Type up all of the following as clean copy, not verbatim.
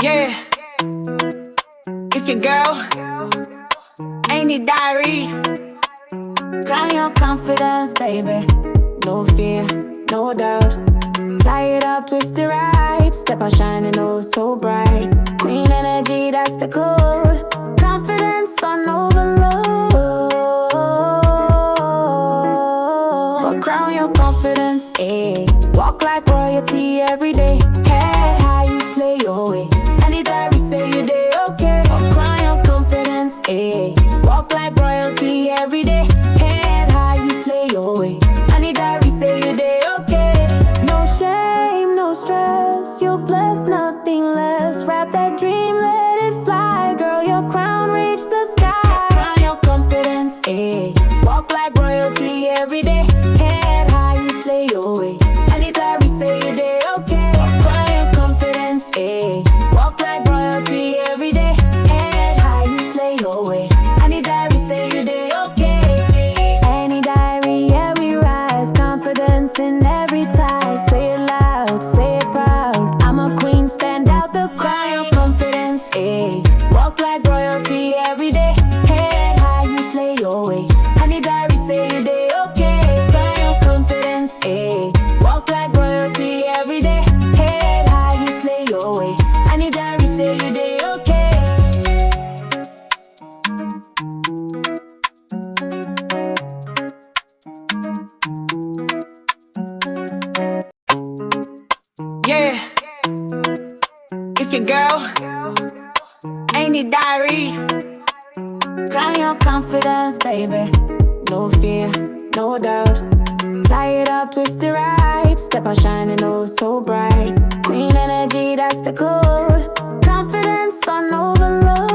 Yeah, it's your girl, Anie Diary. Crown your confidence, baby. No fear, no doubt. Tie it up, twist it right. Step out shining, oh so bright. Queen energy, that's the code. Confidence on overload. But crown your confidence, eh. Walk like royalty every day. Head high, you slay your way. Any diary say you day okay. But crown your confidence, eh. Walk like royalty every day. Head high, you slay your way. Any diary say you day okay. No shame, no stress. You're blessed, nothing less. Wrap that dream, let it fly. Girl, your crown reach the sky. Crown your confidence, eh. Walk like royalty every day. Head high, you slay your way. Any diary say you day okay. Crown your confidence, eh. Walk like royalty every day. Head high, you slay your way. Any diary say you day okay. Any diary, yeah, we rise. Confidence in every tie. Say it loud, say it proud. I'm a queen, stand out the crowd. Your confidence, eh. Walk like royalty every day. Head high, you slay your way. Any diary say you day okay. Crown your confidence, eh. Walk like royalty every day. Head high, you slay your way. Any diary say you day okay. Yeah, it's your girl, Anie Diary. Crown your confidence, baby. No fear, no doubt. Tie it up, twist it right. Step out shining, oh so bright. Queen energy, that's the code. Confidence on overload.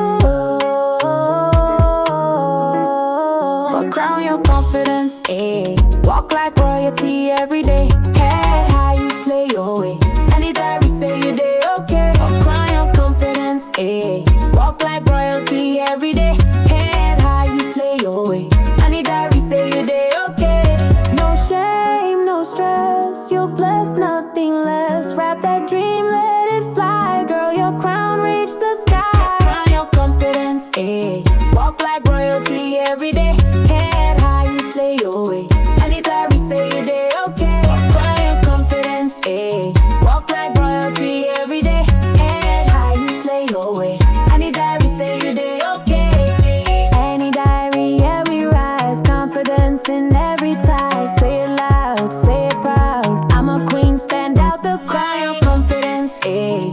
But crown your confidence, eh. Walk like royalty every day. Head high, you slay your way. Any diary say you day okay. But crown your confidence, eh. Walk like royalty every day. Head high, you slay your way. Any diary say you day okay. No shame, no stress. You're blessed, nothing less. Wrap that dream, let it fly. Girl, your crown reach the sky. Crown your confidence, eh. Walk like royalty every day. Head high, you slay your way. Any diary say you day okay. Crown your confidence, eh. Walk like royalty every day. Head high, you slay your way. Any diary say you day okay. Any diary, yeah, we rise. Confidence in every tie. Say it loud, say it proud. I'm a queen, stand out the crowd. Your confidence, eh.